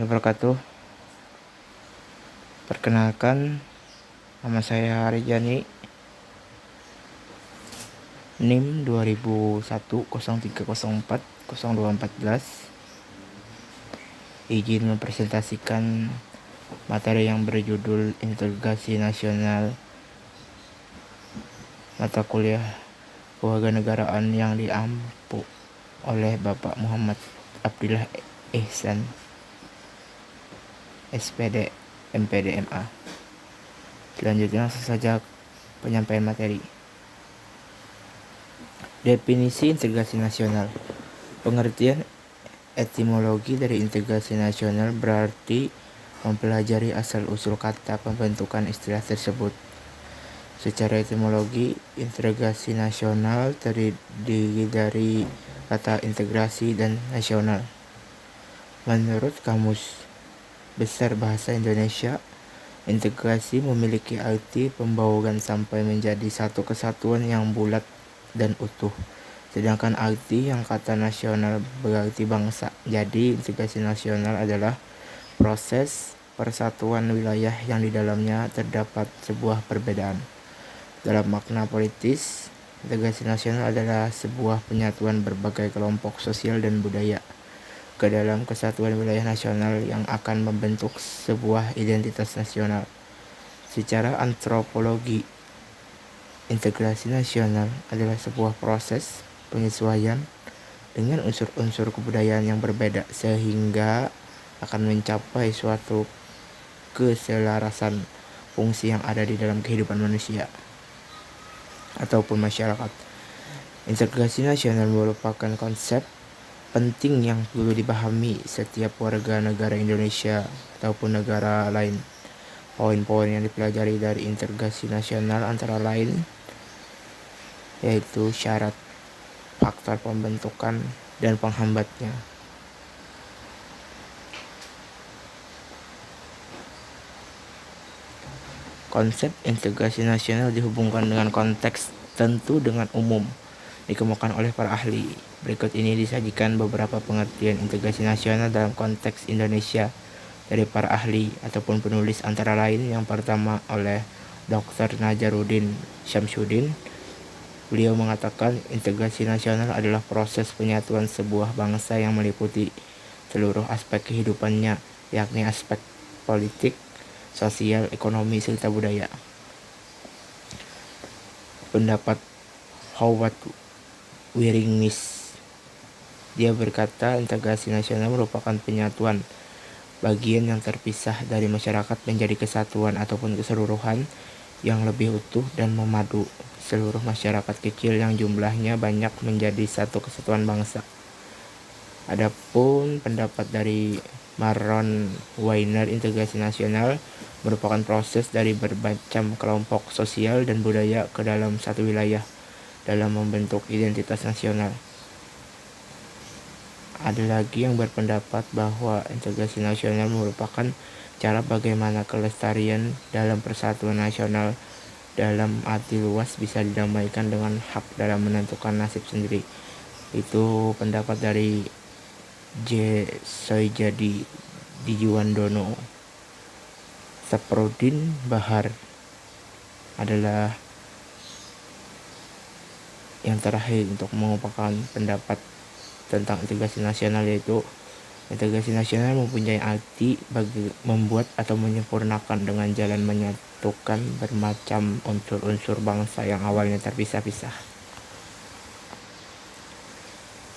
Wabarakatuh. Perkenalkan, nama saya Harijani, NIM 2001 0304 0214. Izin mempresentasikan materi yang berjudul Integrasi Nasional mata kuliah kewarganegaraan yang diampu oleh Bapak Muhammad Abdillah Ihsan, SPD, MPD, MA. Selanjutnya langsung saja penyampaian materi. Definisi integrasi nasional. Pengertian etimologi dari integrasi nasional berarti mempelajari asal-usul kata pembentukan istilah tersebut. Secara etimologi, integrasi nasional terdiri dari kata integrasi dan nasional. Menurut Kamus Besar Bahasa Indonesia, integrasi memiliki arti pembauran sampai menjadi satu kesatuan yang bulat dan utuh. Sedangkan arti yang kata nasional berarti bangsa. Jadi integrasi nasional adalah proses persatuan wilayah yang di dalamnya terdapat sebuah perbedaan. Dalam makna politis, integrasi nasional adalah sebuah penyatuan berbagai kelompok sosial dan budaya ke dalam kesatuan wilayah nasional yang akan membentuk sebuah identitas nasional. Secara antropologi, integrasi nasional adalah sebuah proses penyesuaian dengan unsur-unsur kebudayaan yang berbeda sehingga akan mencapai suatu keselarasan fungsi yang ada di dalam kehidupan manusia ataupun masyarakat. Integrasi nasional merupakan konsep penting yang perlu dipahami setiap warga negara Indonesia ataupun negara lain. Poin-poin yang dipelajari dari integrasi nasional antara lain yaitu syarat, faktor pembentukan, dan penghambatnya. Konsep integrasi nasional dihubungkan dengan konteks tentu dengan umum, dikemukakan oleh para ahli. Berikut ini disajikan beberapa pengertian integrasi nasional dalam konteks Indonesia dari para ahli ataupun penulis, antara lain yang pertama oleh Dr. Najaruddin Syamsuddin. Beliau mengatakan integrasi nasional adalah proses penyatuan sebuah bangsa yang meliputi seluruh aspek kehidupannya, yakni aspek politik, sosial, ekonomi, serta budaya. Pendapat Howard Wiringnis, dia berkata integrasi nasional merupakan penyatuan bagian yang terpisah dari masyarakat menjadi kesatuan ataupun keseluruhan yang lebih utuh dan memadu seluruh masyarakat kecil yang jumlahnya banyak menjadi satu kesatuan bangsa. Adapun pendapat dari Maron Weiner, integrasi nasional merupakan proses dari bermacam kelompok sosial dan budaya ke dalam satu wilayah dalam membentuk identitas nasional. Ada lagi yang berpendapat bahwa integrasi nasional merupakan cara bagaimana kelestarian dalam persatuan nasional dalam arti luas bisa didamaikan dengan hak dalam menentukan nasib sendiri. Itu pendapat dari J. Soejadi Dijuwandono. Saprudin Bahar adalah yang terakhir untuk mengumpulkan pendapat tentang integrasi nasional, yaitu integrasi nasional mempunyai arti bagi membuat atau menyempurnakan dengan jalan menyatukan bermacam unsur-unsur bangsa yang awalnya terpisah-pisah.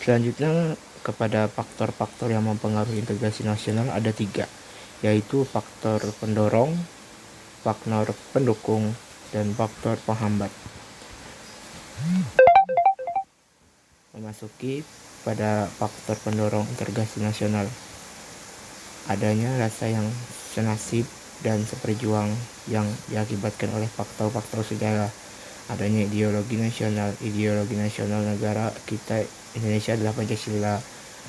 Selanjutnya, kepada faktor-faktor yang mempengaruhi integrasi nasional ada 3, yaitu faktor pendorong, faktor pendukung, dan faktor penghambat. Memasuki pada faktor pendorong integrasi nasional, adanya rasa yang senasib dan seperjuang yang diakibatkan oleh faktor-faktor segala. Adanya ideologi nasional negara kita Indonesia adalah Pancasila.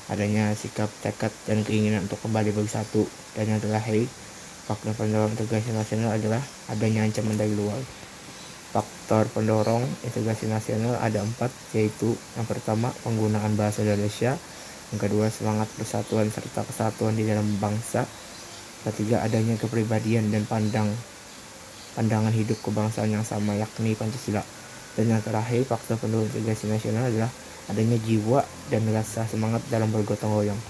Adanya sikap, tekad, dan keinginan untuk kembali bersatu. Dan yang terakhir, faktor pendorong integrasi nasional adalah adanya ancaman dari luar. Faktor pendorong integrasi nasional ada 4, yaitu yang pertama penggunaan bahasa Indonesia, Yang kedua, semangat persatuan serta kesatuan di dalam bangsa. Ketiga, adanya kepribadian dan pandangan hidup kebangsaan yang sama, yakni Pancasila. Dan yang terakhir, faktor pendukung integrasi nasional adalah adanya jiwa dan rasa semangat dalam bergotong royong.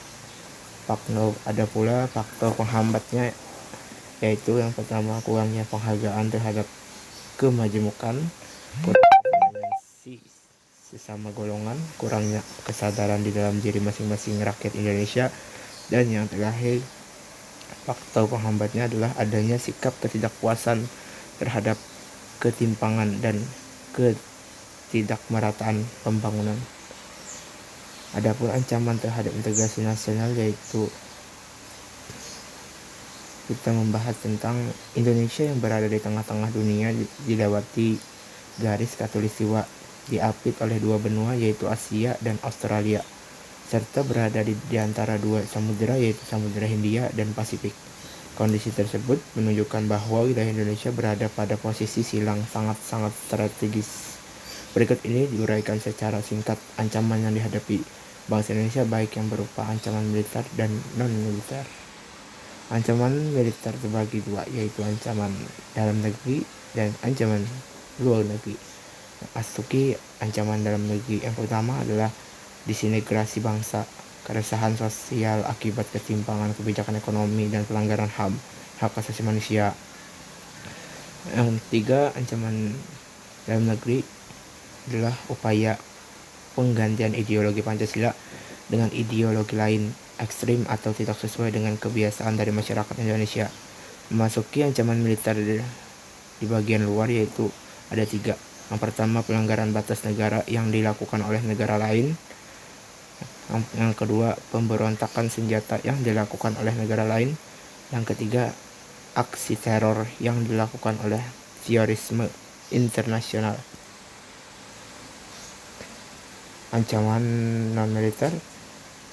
Ada pula faktor penghambatnya, yaitu yang pertama, kurangnya penghargaan terhadap kemajemukan, kurangnya toleransi sesama golongan, kurangnya kesadaran di dalam diri masing-masing rakyat Indonesia, dan yang terakhir, faktor penghambatnya adalah adanya sikap ketidakpuasan terhadap ketimpangan dan ketidakmerataan pembangunan. Adapun ancaman terhadap integrasi nasional, yaitu kita membahas tentang Indonesia yang berada di tengah-tengah dunia, dilewati garis khatulistiwa, diapit oleh dua benua yaitu Asia dan Australia, serta berada di antara dua samudera yaitu Samudra Hindia dan Pasifik. Kondisi tersebut menunjukkan bahwa wilayah Indonesia berada pada posisi silang sangat-sangat strategis. Berikut ini diuraikan secara singkat ancaman yang dihadapi bangsa Indonesia, baik yang berupa ancaman militer dan non-militer. Ancaman militer terbagi dua, yaitu ancaman dalam negeri dan ancaman luar negeri. Masuki ancaman dalam negeri, yang pertama adalah disintegrasi bangsa, keresahan sosial akibat ketimpangan kebijakan ekonomi dan pelanggaran hak asasi manusia. Yang ketiga, ancaman dalam negeri adalah upaya penggantian ideologi Pancasila dengan ideologi lain ekstrim atau tidak sesuai dengan kebiasaan dari masyarakat Indonesia. Memasuki ancaman militer di bagian luar, yaitu ada tiga. Yang pertama, pelanggaran batas negara yang dilakukan oleh negara lain. Yang kedua, pemberontakan senjata yang dilakukan oleh negara lain. Yang ketiga, aksi teror yang dilakukan oleh terorisme internasional. Ancaman non-militer,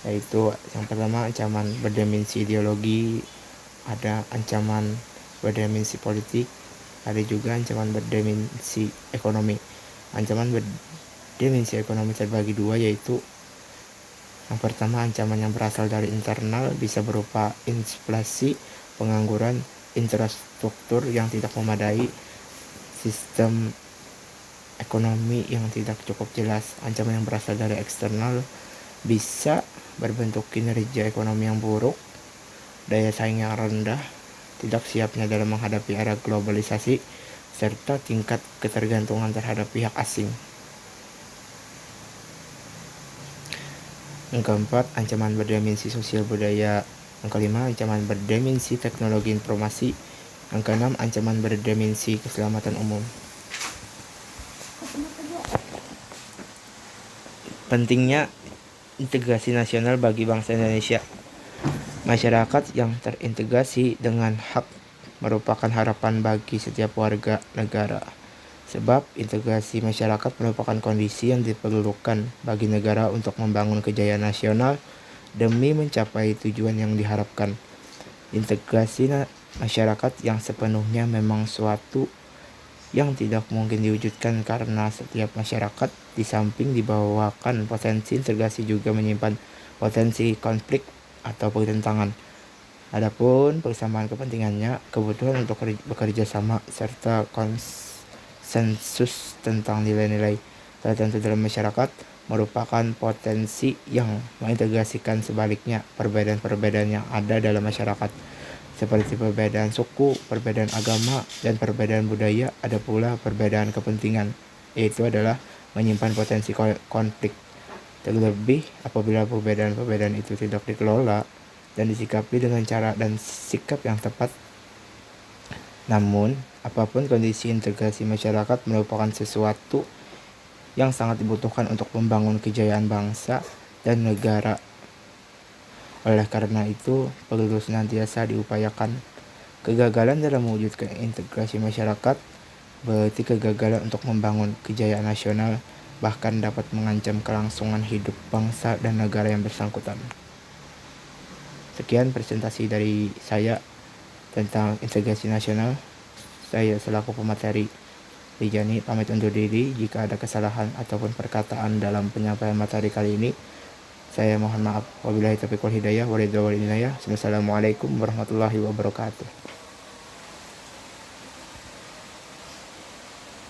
yaitu yang pertama ancaman berdimensi ideologi, ada ancaman berdimensi politik, ada juga ancaman berdimensi ekonomi. Ancaman berdimensi ekonomi terbagi dua, yaitu yang pertama, ancaman yang berasal dari internal, bisa berupa inflasi, pengangguran, infrastruktur yang tidak memadai, sistem ekonomi yang tidak cukup jelas. Ancaman yang berasal dari eksternal bisa berbentuk kinerja ekonomi yang buruk, daya saing yang rendah, tidak siapnya dalam menghadapi era globalisasi, serta tingkat ketergantungan terhadap pihak asing. Yang keempat, ancaman berdimensi sosial budaya. Yang kelima, ancaman berdimensi teknologi informasi. Yang keenam, ancaman berdimensi keselamatan umum. Pentingnya integrasi nasional bagi bangsa Indonesia. Masyarakat yang terintegrasi dengan hak merupakan harapan bagi setiap warga negara. Sebab integrasi masyarakat merupakan kondisi yang diperlukan bagi negara untuk membangun kejayaan nasional demi mencapai tujuan yang diharapkan. Integrasi masyarakat yang sepenuhnya memang suatu yang tidak mungkin diwujudkan karena setiap masyarakat di samping dibawakan potensi integrasi juga menyimpan potensi konflik atau pertentangan. Adapun persamaan kepentingannya, kebutuhan untuk bekerja sama, serta konsensus tentang nilai-nilai tertentu dalam masyarakat merupakan potensi yang mengintegrasikan. Sebaliknya, perbedaan-perbedaan yang ada dalam masyarakat seperti perbedaan suku, perbedaan agama, dan perbedaan budaya, ada pula perbedaan kepentingan, yaitu adalah menyimpan potensi konflik. Terlebih apabila perbedaan-perbedaan itu tidak dikelola dan disikapi dengan cara dan sikap yang tepat. Namun, apapun kondisi, integrasi masyarakat merupakan sesuatu yang sangat dibutuhkan untuk membangun kejayaan bangsa dan negara. Oleh karena itu, perlu senantiasa diupayakan. Kegagalan dalam mewujudkan integrasi masyarakat berarti kegagalan untuk membangun kejayaan nasional, bahkan dapat mengancam kelangsungan hidup bangsa dan negara yang bersangkutan. Sekian presentasi dari saya tentang integrasi nasional. Saya selaku pemateri Rijani pamit undur diri. Jika ada kesalahan ataupun perkataan dalam penyampaian materi kali ini, Saya mohon maaf. Wabillahi taufiq wal hidayah. Wassalamualaikum warahmatullahi wabarakatuh.